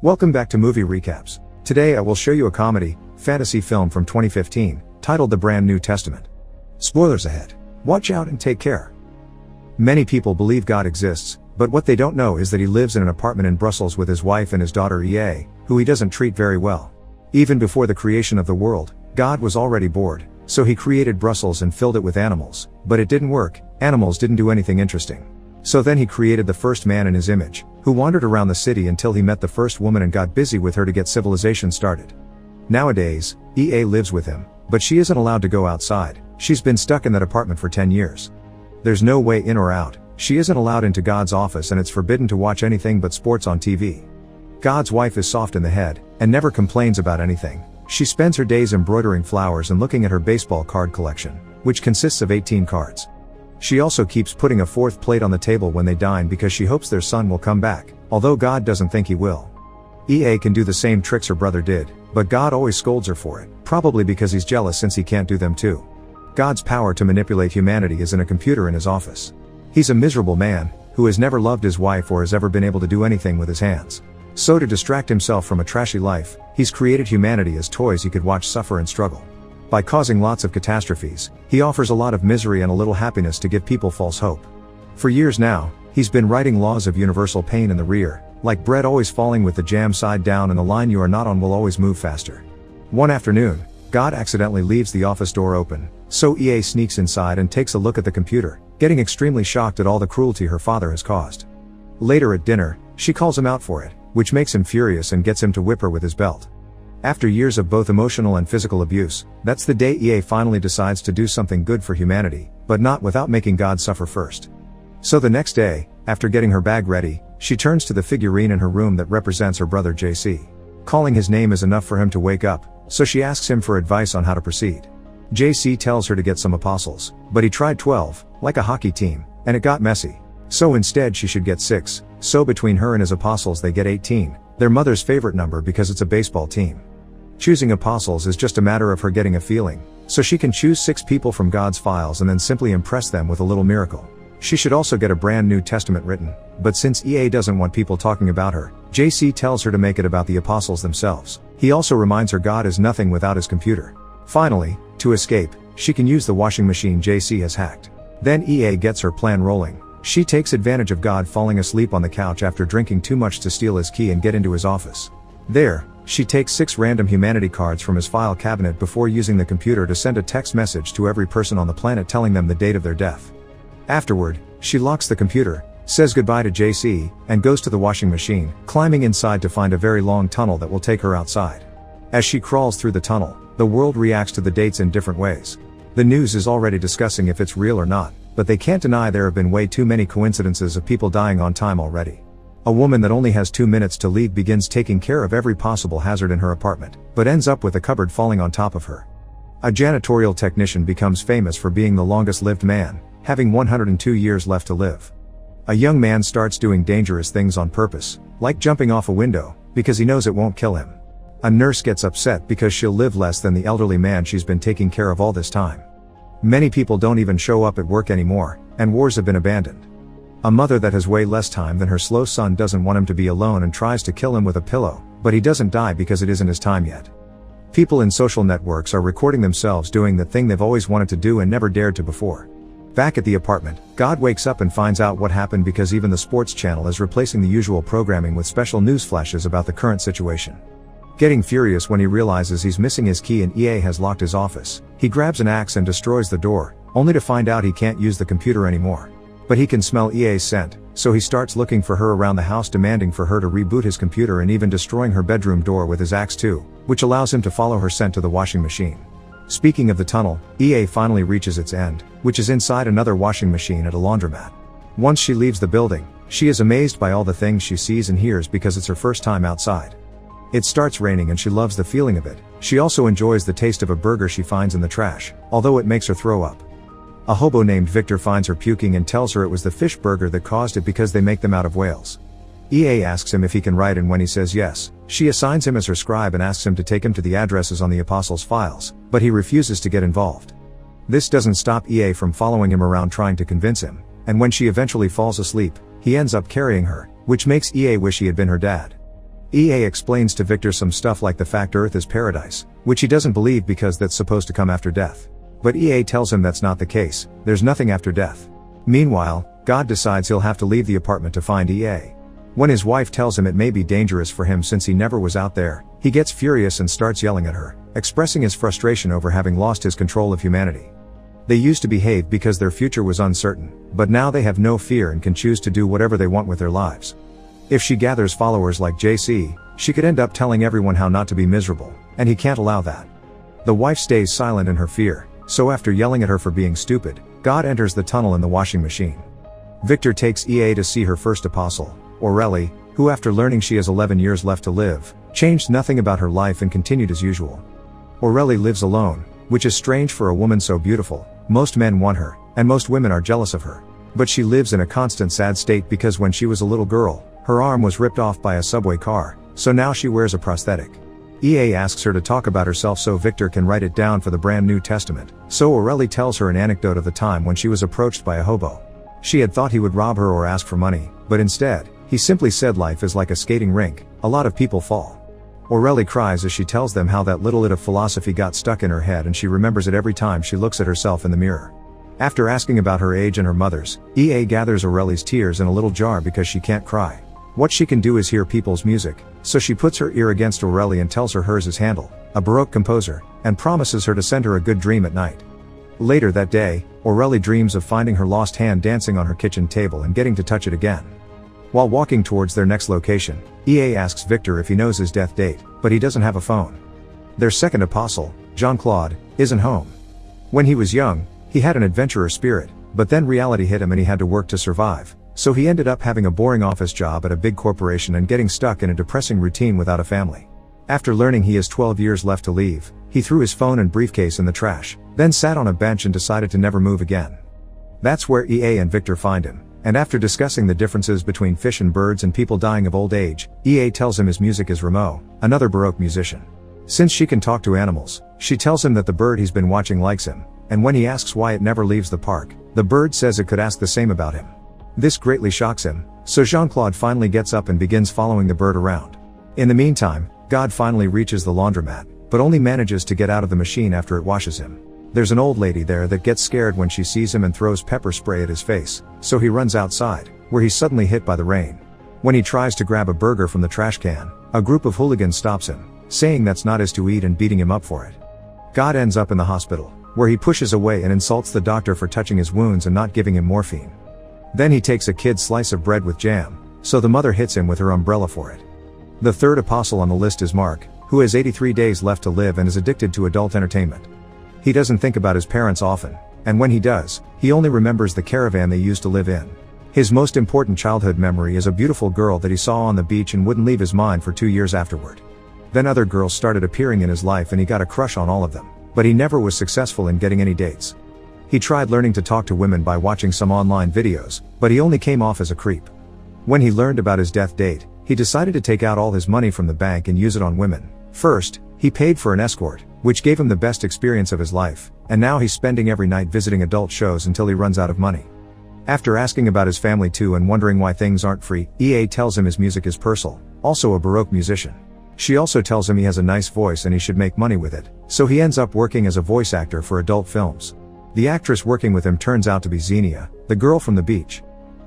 Welcome back to Movie Recaps. Today I will show you a comedy, fantasy film from 2015, titled The Brand New Testament. Spoilers ahead. Watch out and take care. Many people believe God exists, but what they don't know is that he lives in an apartment in Brussels with his wife and his daughter EA, who he doesn't treat very well. Even before the creation of the world, God was already bored, so he created Brussels and filled it with animals, but it didn't work. Animals didn't do anything interesting. So then he created the first man in his image, who wandered around the city until he met the first woman and got busy with her to get civilization started. Nowadays, EA lives with him, but she isn't allowed to go outside. She's been stuck in that apartment for 10 years. There's no way in or out. She isn't allowed into God's office and it's forbidden to watch anything but sports on TV. God's wife is soft in the head, and never complains about anything. She spends her days embroidering flowers and looking at her baseball card collection, which consists of 18 cards. She also keeps putting a fourth plate on the table when they dine because she hopes their son will come back, although God doesn't think he will. EA can do the same tricks her brother did, but God always scolds her for it, probably because he's jealous since he can't do them too. God's power to manipulate humanity is in a computer in his office. He's a miserable man, who has never loved his wife or has ever been able to do anything with his hands. So to distract himself from a trashy life, he's created humanity as toys he could watch suffer and struggle. By causing lots of catastrophes, he offers a lot of misery and a little happiness to give people false hope. For years now, he's been writing laws of universal pain in the rear, like bread always falling with the jam side down and the line you are not on will always move faster. One afternoon, God accidentally leaves the office door open, so EA sneaks inside and takes a look at the computer, getting extremely shocked at all the cruelty her father has caused. Later at dinner, she calls him out for it, which makes him furious and gets him to whip her with his belt. After years of both emotional and physical abuse, that's the day EA finally decides to do something good for humanity, but not without making God suffer first. So the next day, after getting her bag ready, she turns to the figurine in her room that represents her brother JC. Calling his name is enough for him to wake up, so she asks him for advice on how to proceed. JC tells her to get some apostles, but he tried 12, like a hockey team, and it got messy. So instead she should get 6, so between her and his apostles they get 18, their mother's favorite number because it's a baseball team. Choosing apostles is just a matter of her getting a feeling, so she can choose 6 people from God's files and then simply impress them with a little miracle. She should also get a brand new testament written, but since EA doesn't want people talking about her, JC tells her to make it about the apostles themselves. He also reminds her God is nothing without his computer. Finally, to escape, she can use the washing machine JC has hacked. Then EA gets her plan rolling. She takes advantage of God falling asleep on the couch after drinking too much to steal his key and get into his office. There, she takes 6 random humanity cards from his file cabinet before using the computer to send a text message to every person on the planet telling them the date of their death. Afterward, she locks the computer, says goodbye to JC, and goes to the washing machine, climbing inside to find a very long tunnel that will take her outside. As she crawls through the tunnel, the world reacts to the dates in different ways. The news is already discussing if it's real or not, but they can't deny there have been way too many coincidences of people dying on time already. A woman that only has 2 minutes to leave begins taking care of every possible hazard in her apartment, but ends up with a cupboard falling on top of her. A janitorial technician becomes famous for being the longest-lived man, having 102 years left to live. A young man starts doing dangerous things on purpose, like jumping off a window, because he knows it won't kill him. A nurse gets upset because she'll live less than the elderly man she's been taking care of all this time. Many people don't even show up at work anymore, and wars have been abandoned. A mother that has way less time than her slow son doesn't want him to be alone and tries to kill him with a pillow, but he doesn't die because it isn't his time yet. People in social networks are recording themselves doing the thing they've always wanted to do and never dared to before. Back at the apartment, God wakes up and finds out what happened because even the sports channel is replacing the usual programming with special news flashes about the current situation. Getting furious when he realizes he's missing his key and EA has locked his office, he grabs an axe and destroys the door, only to find out he can't use the computer anymore. But he can smell EA's scent, so he starts looking for her around the house, demanding for her to reboot his computer and even destroying her bedroom door with his axe too, which allows him to follow her scent to the washing machine. Speaking of the tunnel, EA finally reaches its end, which is inside another washing machine at a laundromat. Once she leaves the building, she is amazed by all the things she sees and hears because it's her first time outside. It starts raining and she loves the feeling of it. She also enjoys the taste of a burger she finds in the trash, although it makes her throw up. A hobo named Victor finds her puking and tells her it was the fish burger that caused it because they make them out of whales. EA asks him if he can write, and when he says yes, she assigns him as her scribe and asks him to take him to the addresses on the apostles' files, but he refuses to get involved. This doesn't stop EA from following him around trying to convince him, and when she eventually falls asleep, he ends up carrying her, which makes EA wish he had been her dad. EA explains to Victor some stuff like the fact Earth is paradise, which he doesn't believe because that's supposed to come after death. But EA tells him that's not the case, there's nothing after death. Meanwhile, God decides he'll have to leave the apartment to find EA. When his wife tells him it may be dangerous for him since he never was out there, he gets furious and starts yelling at her, expressing his frustration over having lost his control of humanity. They used to behave because their future was uncertain, but now they have no fear and can choose to do whatever they want with their lives. If she gathers followers like JC, she could end up telling everyone how not to be miserable, and he can't allow that. The wife stays silent in her fear, so after yelling at her for being stupid, God enters the tunnel in the washing machine. Victor takes EA to see her first apostle, Aurelie, who after learning she has 11 years left to live, changed nothing about her life and continued as usual. Aurelie lives alone, which is strange for a woman so beautiful. Most men want her, and most women are jealous of her. But she lives in a constant sad state because when she was a little girl, her arm was ripped off by a subway car, so now she wears a prosthetic. EA asks her to talk about herself so Victor can write it down for the brand New Testament, so Aurelie tells her an anecdote of the time when she was approached by a hobo. She had thought he would rob her or ask for money, but instead, he simply said life is like a skating rink, a lot of people fall. Aurelie cries as she tells them how that little bit of philosophy got stuck in her head and she remembers it every time she looks at herself in the mirror. After asking about her age and her mother's, EA gathers Aurelie's tears in a little jar because she can't cry. What she can do is hear people's music, so she puts her ear against Aurelie and tells her hers is Handel, a Baroque composer, and promises her to send her a good dream at night. Later that day, Aurelie dreams of finding her lost hand dancing on her kitchen table and getting to touch it again. While walking towards their next location, EA asks Victor if he knows his death date, but he doesn't have a phone. Their second apostle, Jean-Claude, isn't home. When he was young, he had an adventurer spirit, but then reality hit him and he had to work to survive, so he ended up having a boring office job at a big corporation and getting stuck in a depressing routine without a family. After learning he has 12 years left to leave, he threw his phone and briefcase in the trash, then sat on a bench and decided to never move again. That's where EA and Victor find him. And after discussing the differences between fish and birds and people dying of old age, EA tells him his music is Rameau, another Baroque musician. Since she can talk to animals, she tells him that the bird he's been watching likes him, and when he asks why it never leaves the park, the bird says it could ask the same about him. This greatly shocks him, so Jean-Claude finally gets up and begins following the bird around. In the meantime, God finally reaches the laundromat, but only manages to get out of the machine after it washes him. There's an old lady there that gets scared when she sees him and throws pepper spray at his face, so he runs outside, where he's suddenly hit by the rain. When he tries to grab a burger from the trash can, a group of hooligans stops him, saying that's not his to eat and beating him up for it. God ends up in the hospital, where he pushes away and insults the doctor for touching his wounds and not giving him morphine. Then he takes a kid's slice of bread with jam, so the mother hits him with her umbrella for it. The third apostle on the list is Mark, who has 83 days left to live and is addicted to adult entertainment. He doesn't think about his parents often, and when he does, he only remembers the caravan they used to live in. His most important childhood memory is a beautiful girl that he saw on the beach and wouldn't leave his mind for 2 years afterward. Then other girls started appearing in his life and he got a crush on all of them, but he never was successful in getting any dates. He tried learning to talk to women by watching some online videos, but he only came off as a creep. When he learned about his death date, he decided to take out all his money from the bank and use it on women. First, he paid for an escort, which gave him the best experience of his life, and now he's spending every night visiting adult shows until he runs out of money. After asking about his family too and wondering why things aren't free, EA tells him his music is Purcell, also a Baroque musician. She also tells him he has a nice voice and he should make money with it, so he ends up working as a voice actor for adult films. The actress working with him turns out to be Xenia, the girl from the beach.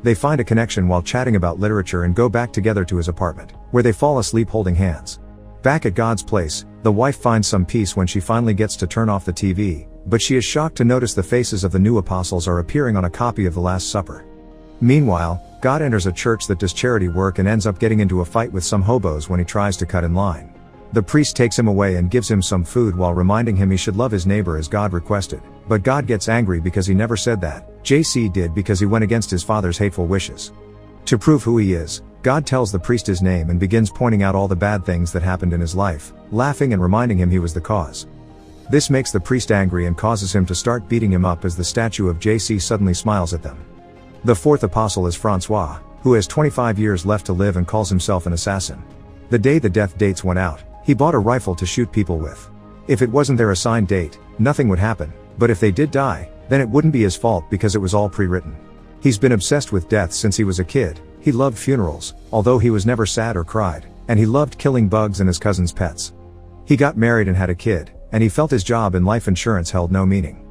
They find a connection while chatting about literature and go back together to his apartment, where they fall asleep holding hands. Back at God's place, the wife finds some peace when she finally gets to turn off the TV, but she is shocked to notice the faces of the new apostles are appearing on a copy of the Last Supper. Meanwhile, God enters a church that does charity work and ends up getting into a fight with some hobos when he tries to cut in line. The priest takes him away and gives him some food while reminding him he should love his neighbor as God requested, but God gets angry because he never said that. JC did because he went against his father's hateful wishes. To prove who he is, God tells the priest his name and begins pointing out all the bad things that happened in his life, laughing and reminding him he was the cause. This makes the priest angry and causes him to start beating him up as the statue of JC suddenly smiles at them. The fourth apostle is Francois, who has 25 years left to live and calls himself an assassin. The day the death dates went out, he bought a rifle to shoot people with. If it wasn't their assigned date, nothing would happen, but if they did die, then it wouldn't be his fault because it was all pre-written. He's been obsessed with death since he was a kid. He loved funerals, although he was never sad or cried. and he loved killing bugs and his cousin's pets. He got married and had a kid, and he felt his job in life insurance held no meaning.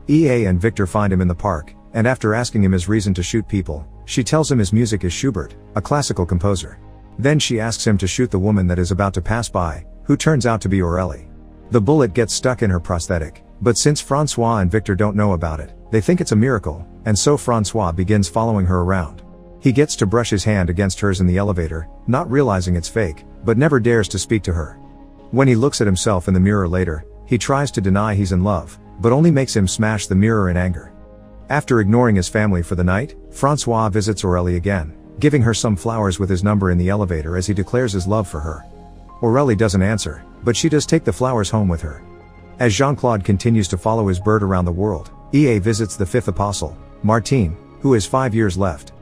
EA and Victor find him in the park, and after asking him his reason to shoot people, she tells him his music is Schubert, a classical composer. Then she asks him to shoot the woman that is about to pass by, who turns out to be Aurélie. The bullet gets stuck in her prosthetic, but since Francois and Victor don't know about it, they think it's a miracle, and so Francois begins following her around. He gets to brush his hand against hers in the elevator, not realizing it's fake, but never dares to speak to her. When he looks at himself in the mirror later, he tries to deny he's in love, but only makes him smash the mirror in anger. After ignoring his family for the night, Francois visits Aurélie again, giving her some flowers with his number in the elevator as he declares his love for her. Aurélie doesn't answer, but she does take the flowers home with her. As Jean-Claude continues to follow his bird around the world, EA visits the fifth apostle, Martine, who has 5 years left.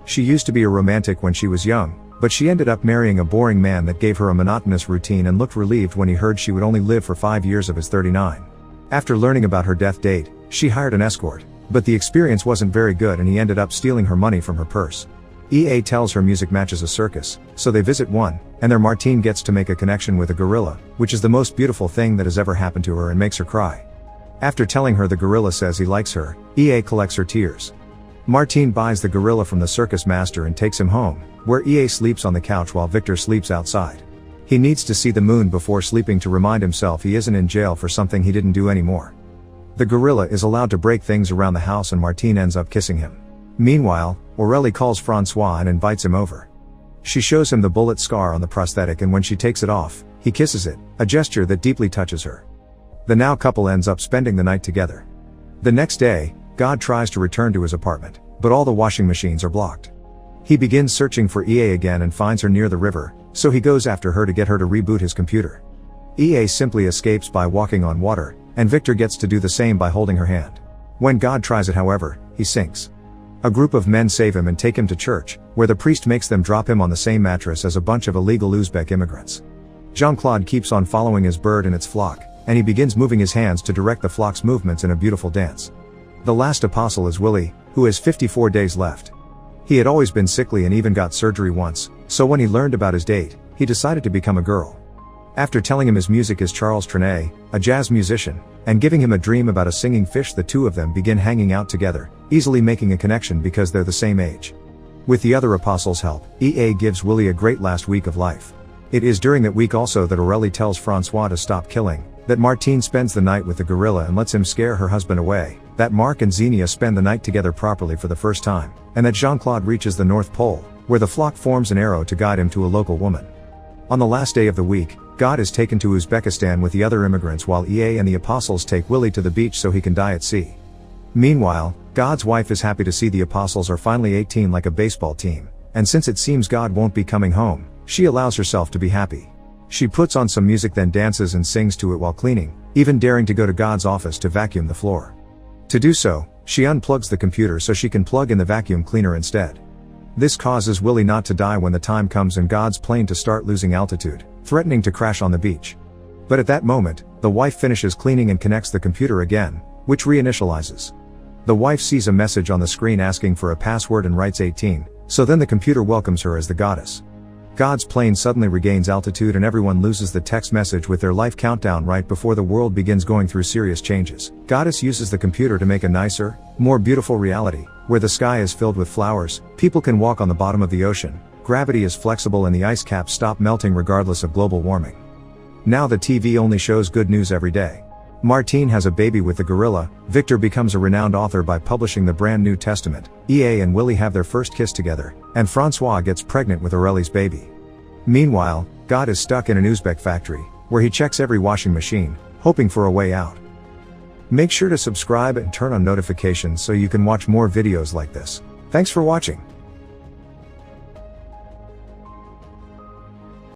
She used to be a romantic when she was young, but she ended up marrying a boring man that gave her a monotonous routine and looked relieved when he heard she would only live for 5 years of his 39. After learning about her death date, she hired an escort, but the experience wasn't very good and he ended up stealing her money from her purse. EA tells her music matches a circus, so they visit one, and there Martine gets to make a connection with a gorilla, which is the most beautiful thing that has ever happened to her and makes her cry. After telling her the gorilla says he likes her, EA collects her tears. Martine buys the gorilla from the circus master and takes him home, where EA sleeps on the couch while Victor sleeps outside. He needs to see the moon before sleeping to remind himself he isn't in jail for something he didn't do anymore. The gorilla is allowed to break things around the house and Martine ends up kissing him. Meanwhile, Aurélie calls Francois and invites him over. She shows him the bullet scar on the prosthetic and when she takes it off, he kisses it, a gesture that deeply touches her. The now couple ends up spending the night together. The next day, God tries to return to his apartment, but all the washing machines are blocked. He begins searching for EA again and finds her near the river, so he goes after her to get her to reboot his computer. EA simply escapes by walking on water, and Victor gets to do the same by holding her hand. When God tries it however, he sinks. A group of men save him and take him to church, where the priest makes them drop him on the same mattress as a bunch of illegal Uzbek immigrants. Jean-Claude keeps on following his bird and its flock, and he begins moving his hands to direct the flock's movements in a beautiful dance. The last apostle is Willie, who has 54 days left. He had always been sickly and even got surgery once, so when he learned about his date, he decided to become a girl. After telling him his music is Charles Trenet, a jazz musician, and giving him a dream about a singing fish, the two of them begin hanging out together, easily making a connection because they're the same age. With the other apostles' help, EA gives Willie a great last week of life. It is during that week also that Aurélie tells Francois to stop killing, that Martine spends the night with the gorilla and lets him scare her husband away, that Marc and Xenia spend the night together properly for the first time, and that Jean-Claude reaches the North Pole, where the flock forms an arrow to guide him to a local woman. On the last day of the week, God is taken to Uzbekistan with the other immigrants while EA and the apostles take Willie to the beach so he can die at sea. Meanwhile, God's wife is happy to see the apostles are finally 18 like a baseball team, and since it seems God won't be coming home, she allows herself to be happy. She puts on some music then dances and sings to it while cleaning, even daring to go to God's office to vacuum the floor. To do so, she unplugs the computer so she can plug in the vacuum cleaner instead. This causes Willie not to die when the time comes and God's plane to start losing altitude, threatening to crash on the beach. But at that moment, the wife finishes cleaning and connects the computer again, which reinitializes. The wife sees a message on the screen asking for a password and writes 18, so then the computer welcomes her as the goddess. God's plane suddenly regains altitude and everyone loses the text message with their life countdown right before the world begins going through serious changes. Goddess uses the computer to make a nicer, more beautiful reality, where the sky is filled with flowers, people can walk on the bottom of the ocean, gravity is flexible and the ice caps stop melting regardless of global warming. Now the TV only shows good news every day. Martine has a baby with the gorilla, Victor becomes a renowned author by publishing the Brand New Testament, EA and Willie have their first kiss together, and Francois gets pregnant with Aurélie's baby. Meanwhile, God is stuck in an Uzbek factory, where he checks every washing machine, hoping for a way out. Make sure to subscribe and turn on notifications so you can watch more videos like this. Thanks for watching.